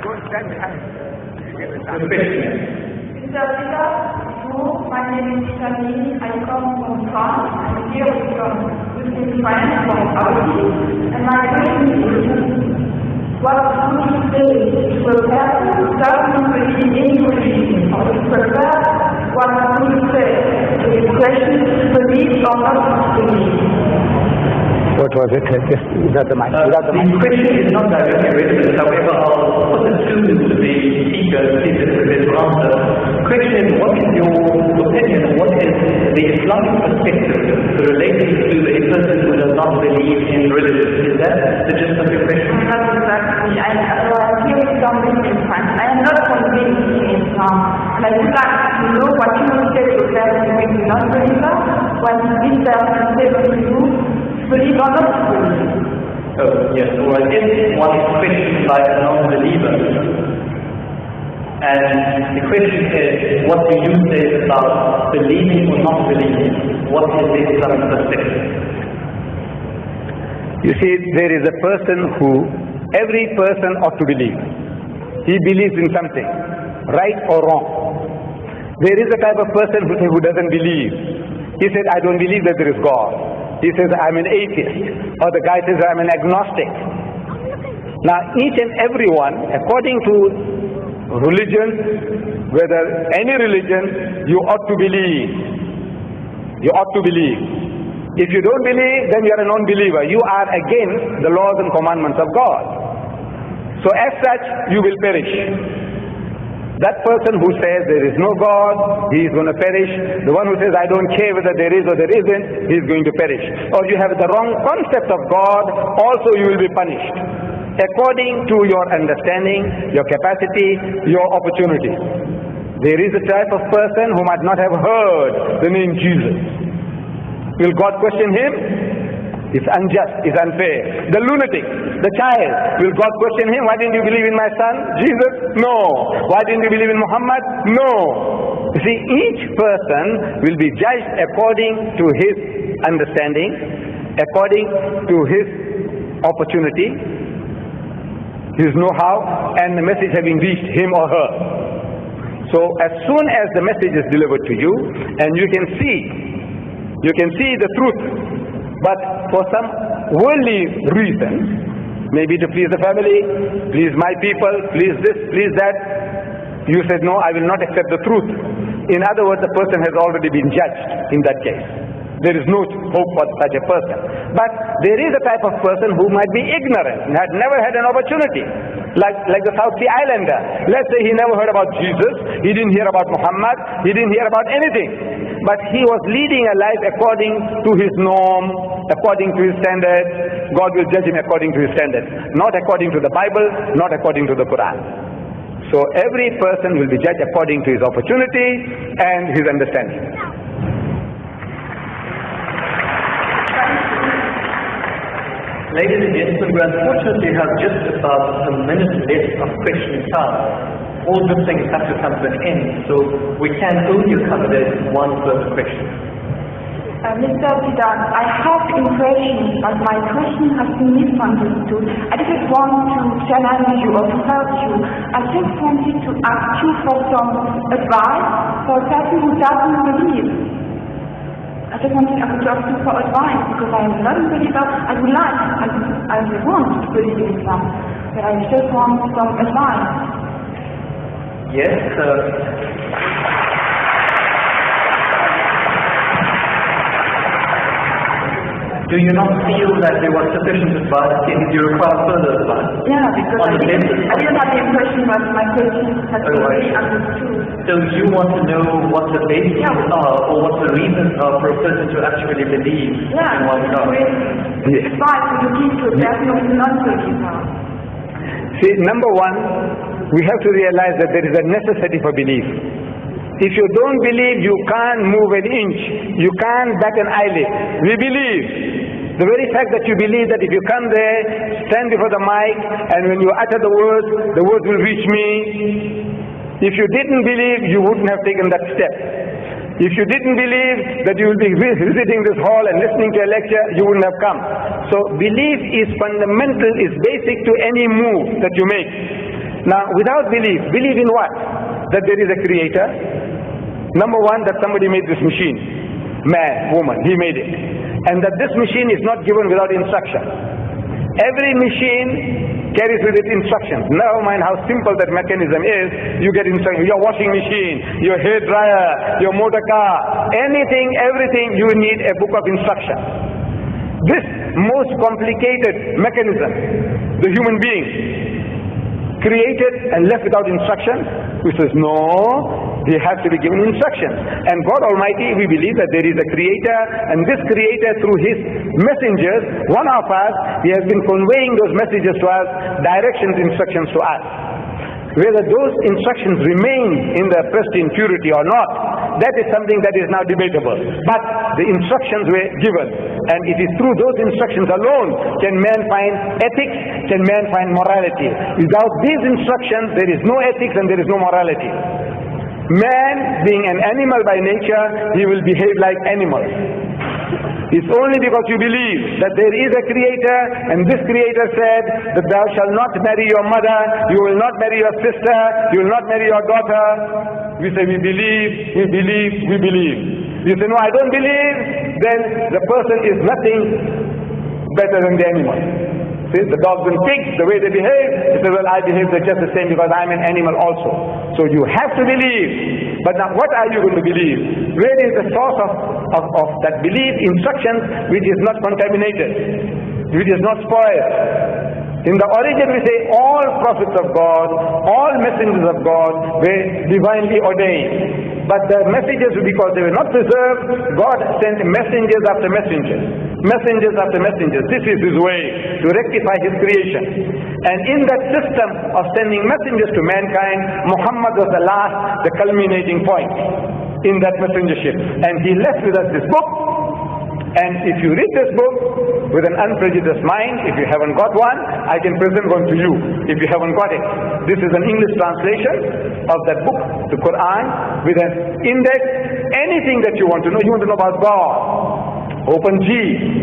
My name is Shani. I come from France. I'm here with some Muslim friends from Audi. And my question is, what would you say to a person who doesn't believe in religion? Or to prefer, what would you say to the question to believe or not to believe? What was it? Just without the mic. The question is not directly relevant. However, I'll put the students to the teacher to see if it's a better answer. The question is, what is your opinion? What is the Islamic perspective relating to a person who does not believe in religion? Is that the gist of your question? Not exactly. I'm here with some Muslim friends. I am not convinced in Islam. And I would like to know what you would say to a person who is not believer, when this person says to you, believe or not believe. Oh, yes. Well, if one is questioned by a non-believer, and the question is, what do you say about believing or not believing? What is the Islamic perspective? You see, there is a person who every person ought to believe. He believes in something, right or wrong. There is a type of person who doesn't believe. He said, I don't believe that there is God. He says, I'm an atheist. Or the guy says, I'm an agnostic. Now, each and every one, according to religion, whether any religion, you ought to believe. You ought to believe. If you don't believe, then you are a non-believer. You are against the laws and commandments of God. So as such, you will perish. That person who says there is no God, he is going to perish. The one who says I don't care whether there is or there isn't, he is going to perish. Or you have the wrong concept of God, also you will be punished. According to your understanding, your capacity, your opportunity. There is a type of person who might not have heard the name Jesus. Will God question him? It's unjust, it's unfair. The lunatic, the child, will God question him? Why didn't you believe in my son, Jesus? No. Why didn't you believe in Muhammad? No. You see, each person will be judged according to his understanding, according to his opportunity, his know-how, and the message having reached him or her. So as soon as the message is delivered to you, and you can see the truth, but for some worldly reasons, maybe to please the family, please my people, please this, please that, you said, no, I will not accept the truth. In other words, the person has already been judged in that case. There is no hope for such a person. But there is a type of person who might be ignorant, and had never had an opportunity. Like the South Sea Islander. Let's say he never heard about Jesus, he didn't hear about Muhammad, he didn't hear about anything. But he was leading a life according to his norm, according to his standards. God will judge him according to his standards. Not according to the Bible, not according to the Quran. So every person will be judged according to his opportunity and his understanding. Ladies and gentlemen, we unfortunately have just about a minute left of question time. All good things have to come to an end, so we can only accommodate one further question. Mr. Bidan, I have impression that my question has been misunderstood. I didn't want to challenge you or to hurt you. I just wanted to ask you for some advice for a person who doesn't believe. I just wanted to ask you for advice because I am not a believer. I would like, I want to believe in Islam, but I just want some advice. Yes, do you not feel that there was sufficient advice and you require further advice? Yeah, because I didn't have the impression that my question has been really understood. So you want to know what the basis are or what the reasons are for a person to actually believe in one God? Yes. Advice would you give to a person who is not believer? See, number one, we have to realize that there is a necessity for belief. If you don't believe, you can't move an inch. You can't bat an eyelid. We believe. The very fact that you believe that if you come there, stand before the mic, and when you utter the words will reach me. If you didn't believe, you wouldn't have taken that step. If you didn't believe that you will be visiting this hall and listening to a lecture, you wouldn't have come. So belief is fundamental, is basic to any move that you make. Now, without belief, believe in what? That there is a creator. Number one, that somebody made this machine. Man, woman, he made it. And that this machine is not given without instruction. Every machine carries with it instructions. Never mind how simple that mechanism is, you get instructions. Your washing machine, your hair dryer, your motor car, anything, everything, you need a book of instruction. This most complicated mechanism, the human being, created and left without instruction, who says no, they have to be given instructions. And God Almighty, we believe that there is a creator, and this creator through his messengers, one of us, he has been conveying those messages to us, directions, instructions to us. Whether those instructions remain in their pristine purity or not, that is something that is now debatable. But the instructions were given, and it is through those instructions alone can man find ethics, can man find morality. Without these instructions, there is no ethics and there is no morality. Man, being an animal by nature, he will behave like animals. It's only because you believe that there is a creator, and this creator said that thou shalt not marry your mother, you will not marry your sister, you will not marry your daughter. We say we believe, we believe, we believe. You say no, I don't believe, then the person is nothing better than the animal. See, the dogs and pigs, the way they behave, you say, well, I behave just the same because I'm an animal also. So you have to believe. But now what are you going to believe? Where is the source of that belief, instructions, which is not contaminated, which is not spoiled? In the origin we say all prophets of God, all messengers of God were divinely ordained. But the messages, because they were not preserved, God sent messengers after messengers. Messengers after messengers. This is his way to rectify his creation. And in that system of sending messengers to mankind, Muhammad was the last, the culminating point in that messengership. And he left with us this book. And if you read this book with an unprejudiced mind, if you haven't got one, I can present one to you if you haven't got it. This is an English translation of that book, the Quran, with an index, anything that you want to know. You want to know about God, open G,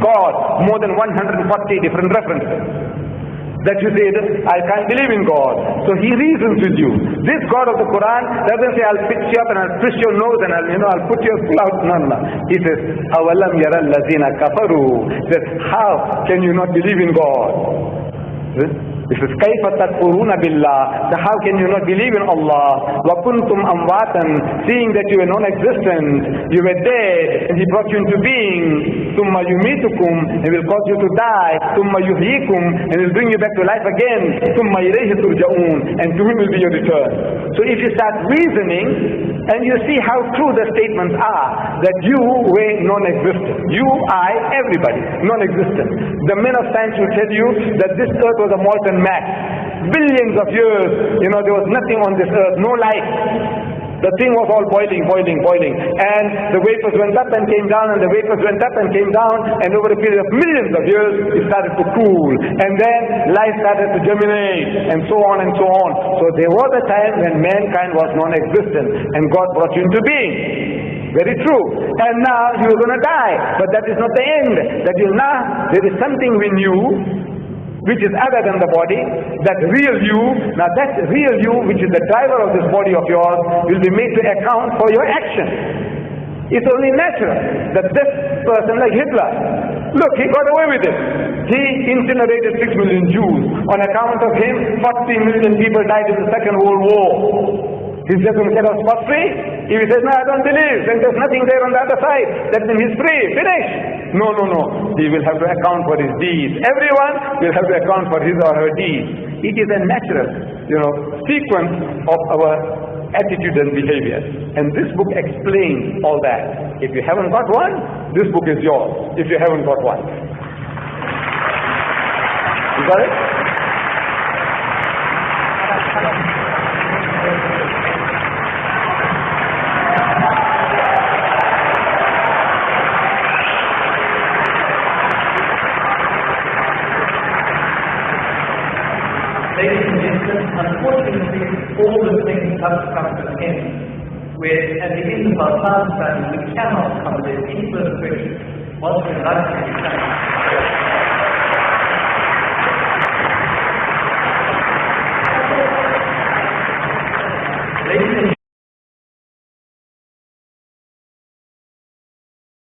God, more than 140 different references. That you say, I can't believe in God. So he reasons with you. This God of the Quran doesn't say, I'll fix you up and I'll twist your nose and I'll put your clout. No, no. He says, أَوَلَمْ يَرَى الَّذِينَ كَفَرُوا. He says, how can you not believe in God? He says, كَيْفَ تَكْفُرُونَ بِاللَّهِ. So how can you not believe in Allah? وَكُنْتُمْ أَمْوَاتًا. Seeing that you were non-existent, you were dead, and He brought you into being. ثُمَّ يُمِيتُكُمْ. He will cause you to die. ثُمَّ يُحْيِيكُمْ. And He will bring you back to life again. ثُمَّ إِلَيْهِ تُرْجَعُونَ. And to Him will be your return. So if you start reasoning, and you see how true the statements are, that you were non-existent. You, I, everybody, non-existent. The men of science will tell you that this earth was a molten mass. Billions of years, there was nothing on this earth, no life. The thing was all boiling. And the vapors went up and came down, and the vapors went up and came down, and over a period of millions of years, it started to cool. And then life started to germinate, and so on and so on. So there was a time when mankind was non-existent, and God brought you into being. Very true. And now you're going to die. But that is not the end. There is something in you which is other than the body, that real you. Now that real you, which is the driver of this body of yours, will be made to account for your action. It's only natural that this person, like Hitler, look, he got away with it. He incinerated 6 million Jews. On account of him, 40 million people died in the Second World War. He's just going to set us spot free. If he says, no, I don't believe, then there's nothing there on the other side. That means he's free, finished. No. He will have to account for his deeds. Everyone will have to account for his or her deeds. It is a natural, sequence of our attitude and behavior. And this book explains all that. If you haven't got one, this book is yours. If you haven't got one. You got it? Ladies and gentlemen, unfortunately, all the things have to come to an end. We're at the end of our time study. We cannot cover any further questions. Once we're done,